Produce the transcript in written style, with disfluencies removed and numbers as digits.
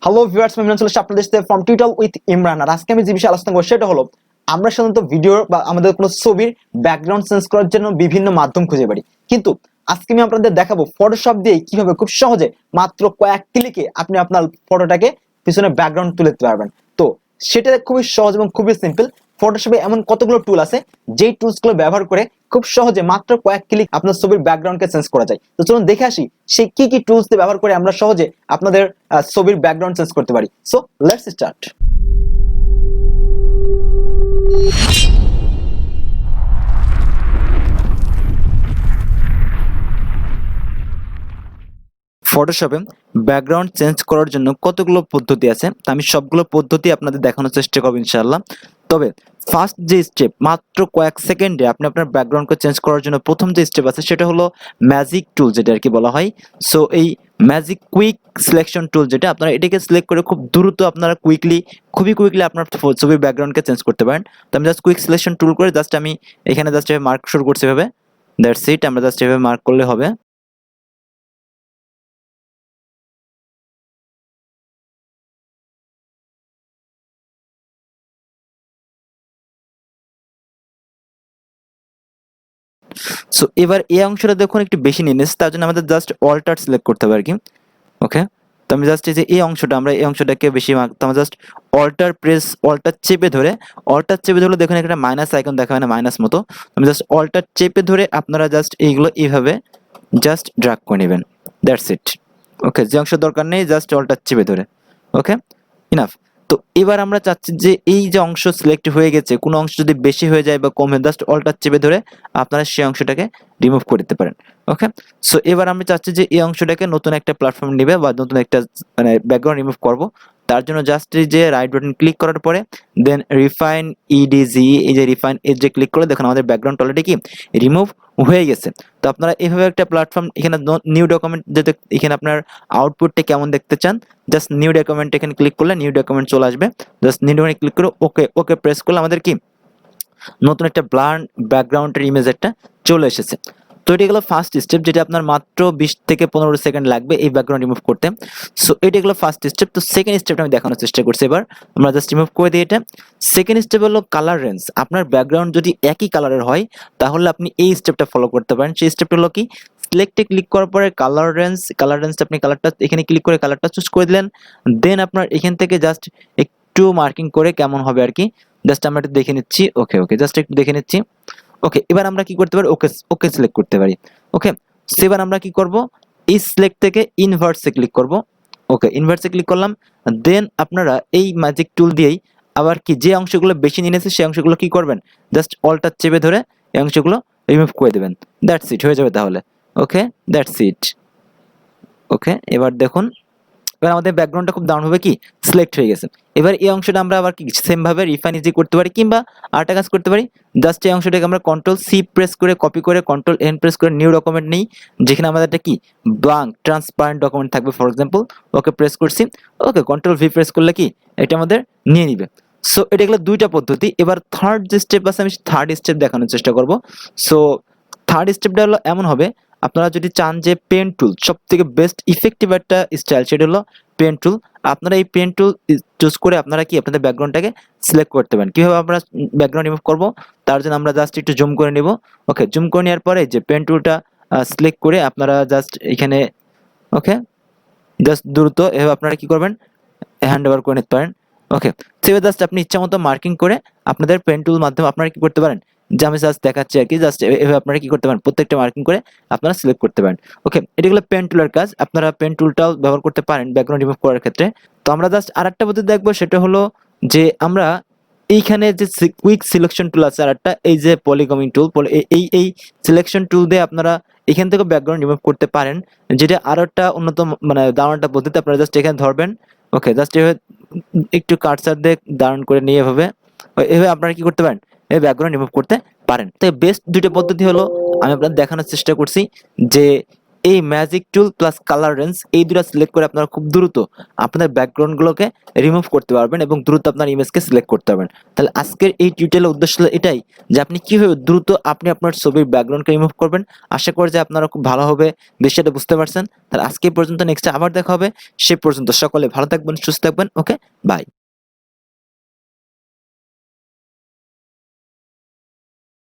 Hello viewers, আমি ইমরান চলে এসেছি আপনাদের সাথে ফ্রম টিউটল উইথ ইমরান। আর আজকে আমি যে বিষয়ে আলোচনা করব সেটা হলো আমরা সাধারণত ভিডিও বা আমাদের কোনো ছবির ব্যাকগ্রাউন্ড চেঞ্জ করার জন্য বিভিন্ন মাধ্যম খুঁজে পাই, কিন্তু আজকে আমি আপনাদের দেখাবো ফটোশপ দিয়ে কিভাবে খুব সহজে মাত্র কয়েক ক্লিকে আপনি আপনার ফটোটাকে পিছনে ব্যাকগ্রাউন্ড তুলে দিতে পারবেন। তো সেটা খুবই সহজ এবং খুবই সিম্পল। ফটোশপে এমন কতগুলো টুল আছে যেই টুলসগুলো ব্যবহার করে খুব সহজে মাত্র কয়েক ক্লিক আপনার ছবির ব্যাকগ্রাউন্ডকে চেঞ্জ করা যায়। তো চলুন দেখে আসি সেই কি কি টুলস দিয়ে ব্যবহার করে আমরা সহজে আপনাদের ছবির ব্যাকগ্রাউন্ড চেঞ্জ করতে পারি। So let's start. ফটোশপে ব্যাকগ্রাউন্ড চেঞ্জ করার জন্য কতগুলো পদ্ধতি আছে, আমি সবগুলো পদ্ধতি আপনাদের দেখানোর চেষ্টা করব ইনশাআল্লাহ। তবে ফার্স্ট যে স্টেপ, মাত্র কয়েক সেকেন্ডে আপনি আপনার ব্যাকগ্রাউন্ডকে চেঞ্জ করার জন্য প্রথম যে স্টেপ আছে সেটা হলো ম্যাজিক টুল, যেটা আর কি বলা হয়। সো এই ম্যাজিক কুইক সিলেকশন টুল, যেটা আপনারা এটাকে সিলেক্ট করে খুব দ্রুত আপনারা খুবই কুইকলি আপনার ছবির ব্যাকগ্রাউন্ডকে চেঞ্জ করতে পারেন। তো আমি জাস্ট কুইক সিলেকশন টুল করে আমি এখানে জাস্ট এভাবে মার্ক শুরু করছি, এভাবে দ্যাটস ইট। আমরা জাস্ট এভাবে মার্ক করলে হবে। সো এবার এই অংশটা দেখুন একটু বেশি নিয়ে নিয়েছে, তার জন্য আমাদের জাস্ট অল্টার সিলেক্ট করতে হবে আর কি। ওকে, তো আমি জাস্ট এই যে এই অংশটাকে বেশি তো আমরা জাস্ট অল্টার চেপে ধরে দেখুন একটা মাইনাস আইকন দেখা হয় না, মাইনাস মতো। আমি জাস্ট অল্টার চেপে ধরে আপনারা জাস্ট এইগুলো এইভাবে জাস্ট ড্র্যাগ করে নেবেন, দ্যাটস ইট। ওকে, যে অংশ দরকার নেই জাস্ট অল্টার চেপে ধরে। ওকে, ইনাফ। তো এবার আমরা চাচ্ছি যে এই যে অংশ সিলেক্ট হয়ে গেছে, কোনো অংশ যদি বেশি হয়ে যায় বা কম হয়, জাস্ট অল্টার চেপে ধরে আপনারা সেই অংশটাকে রিমুভ করে দিতে পারেন। ওকে, সো এবার আমি চাচ্ছি যে এই অংশটাকে নতুন একটা প্ল্যাটফর্ম নেবে বা নতুন একটা মানে ব্যাকগ্রাউন্ড রিমুভ করব। তার জন্য জাস্ট এই যে রাইট বাটন ক্লিক করার পরে দেন রিফাইন ইডিজি, এই যে রিফাইন এজে ক্লিক করলে দেখুন আমাদের ব্যাকগ্রাউন্ড অলরেডি কি রিমুভ হয়ে গেছে। তো আপনারা এভাবে একটা প্ল্যাটফর্ম, এখানে নিউ ডকুমেন্ট, যাতে এখানে আপনার আউটপুটটা কেমন দেখতে চান, জাস্ট নিউ ডকুমেন্ট এখানে ক্লিক করলে নিউ ডকুমেন্ট চলে আসবে। জাস্ট নিউ ডকুমেন্ট ক্লিক করে ওকে প্রেস করলে আমাদের কি নতুন একটা ব্লার ব্যাকগ্রাউন্ডের ইমেজ একটা চলে এসেছে। তো এটা গেলো ফার্স্ট স্টেপ, যেটা আপনার মাত্র 20 থেকে 15 সেকেন্ড লাগবে এই ব্যাকগ্রাউন্ড রিমুভ করতে। সো এটা গেলো ফার্স্ট স্টেপ। তো সেকেন্ড স্টেপটা আমি দেখানোর চেষ্টা করছি। এবার আমরা জাস্ট রিমুভ করে দিই এটা। সেকেন্ড স্টেপ হলো কালার রেঞ্জ। আপনার ব্যাকগ্রাউন্ড যদি একই কালারের হয় তাহলে আপনি এই স্টেপটা ফলো করতে পারেন। সেই স্টেপটা হলো কি, সিলেক্টে ক্লিক করার পরে কালার রেঞ্জটা আপনি কালারটা এখানে ক্লিক করে কালারটা চুজ করে দিলেন। দেন আপনার এখান থেকে জাস্ট একটু মার্কিং করে কেমন হবে আর কি, জাস্ট আমরা একটু দেখে নিচ্ছি। ওকে, জাস্ট একটু দেখে নিচ্ছি। ওকে, এবার আমরা কি করতে পারি, ওকে সিলেক্ট করতে পারি। ওকে, এবার আমরা কি করব, এই সিলেক্ট থেকে ইনভার্সে ক্লিক করব। ওকে, ইনভার্সে ক্লিক করলাম। দেন আপনারা এই ম্যাজিক টুল দিয়েই আবার কি যে অংশগুলো বেশি নিয়ে নিয়েছে সেই অংশগুলো কি করবেন, জাস্ট অল্টার চেপে ধরে এই অংশগুলো রিমুভ করে দেবেন। দ্যাটস ইট, হয়ে যাবে তাহলে। ওকে, দ্যাটস ইট। ওকে, এবার দেখুন এবার আমাদের ব্যাকগ্রাউন্ডটা খুব দারুণভাবে কি সিলেক্ট হয়ে গেছে। এবার এই অংশটা আমরা আবার কি সেম ভাবে রিফাইন ইজি করতে পারি, কিংবা আরেকটা কাজ করতে পারি। জাস্ট এই অংশটাকে আমরা কন্ট্রোল সি প্রেস করে কপি করে কন্ট্রোল এন প্রেস করে নিউ ডকুমেন্ট নেই, যেখানে আমাদের একটা কি ব্ল্যাঙ্ক ট্রান্সপারেন্ট ডকুমেন্ট থাকবে ফর এক্সাম্পল। ওকে, প্রেস করছি। ওকে, কন্ট্রোল ভি প্রেস করলে কি এটা আমাদের নিয়ে নিবে। সো এটা গেলো দুইটা পদ্ধতি। এবার থার্ড যে স্টেপ আছে, আমি থার্ড স্টেপ দেখানোর চেষ্টা করব। সো থার্ড স্টেপটা হলো এমন হবে, আপনারা যদি চান যে পেন টুল সব থেকে বেস্ট ইফেক্টিভ একটা স্টাইল, সেটা হলো পেন টুল। আপনারা এই পেন টুল চুজ করে আপনারা কি আপনাদের ব্যাকগ্রাউন্ডটাকে সিলেক্ট করতে পারেন। কিভাবে আমরা ব্যাকগ্রাউন্ড রিমুভ করব, তার জন্য আমরা জাস্ট একটু জুম করে নেব। ওকে, জুম করে নেওয়ার পরে যে পেন টুলটা সিলেক্ট করে আপনারা জাস্ট এখানে ওকে জাস্ট দ্রুত এভাবে আপনারা কি করবেন, হ্যান্ড ওভার করে নিতে পারেন। ওকে, সেভাবে জাস্ট আপনি ইচ্ছা মতো মার্কিং করে আপনাদের পেন টুল মাধ্যমে আপনারা কি করতে পারেন, যে আমি জাস্ট দেখাচ্ছি আর কি, জাস্ট এভাবে আপনারা কি করতে পারেন, প্রত্যেকটা মার্কিং করে আপনারা সিলেক্ট করতে পারেন। ওকে, এটা হলো পেন টুলের কাজ। আপনারা পেন টুলটাও ব্যবহার করতে পারেন ব্যাকগ্রাউন্ড রিমুভ করার ক্ষেত্রে। তো আমরা জাস্ট আরেকটা পদ্ধতি দেখবো, সেটা হলো যে আমরা এইখানে যে কুইক সিলেকশন টুল আছে আর একটা, এই যে পলিগমিং টুল, এই সিলেকশন টুল দিয়ে আপনারা এখান থেকে ব্যাকগ্রাউন্ড রিমুভ করতে পারেন, যেটা আরো একটা উন্নত মানে দারুণ একটা পদ্ধতি। আপনারা জাস্ট এখানে ধরবেন। ওকে, জাস্ট এভাবে একটু কার্সার দিয়ে দারুণ করে নিয়ে এভাবে আপনারা কি করতে পারেন, এই ব্যাকগ্রাউন্ড রিমুভ করতে পারেন। তো বেস্ট দুটো পদ্ধতি হলো আমি আপনাদের দেখানোর চেষ্টা করছি, যে এই ম্যাজিক টুল প্লাস কালার রেঞ্জ এই দুটো সিলেক্ট করে আপনারা খুব দ্রুত আপনাদের ব্যাকগ্রাউন্ডগুলোকে রিমুভ করতে পারবেন এবং দ্রুত আপনার ইমেজকে সিলেক্ট করতে পারবেন। তাহলে আজকের এই টিউটোরিয়ালের উদ্দেশ্য হলো এটাই যে আপনি কিভাবে দ্রুত আপনি আপনার ছবির ব্যাকগ্রাউন্ডকে রিমুভ করবেন। আশা করি যে আপনারা খুব ভালোভাবে বিষয়টা বুঝতে পারছেন। তাহলে আজকে এই পর্যন্ত, নেক্সট আবার দেখা হবে। সে পর্যন্ত সকলে ভালো থাকবেন, সুস্থ থাকবেন। ওকে, বাই।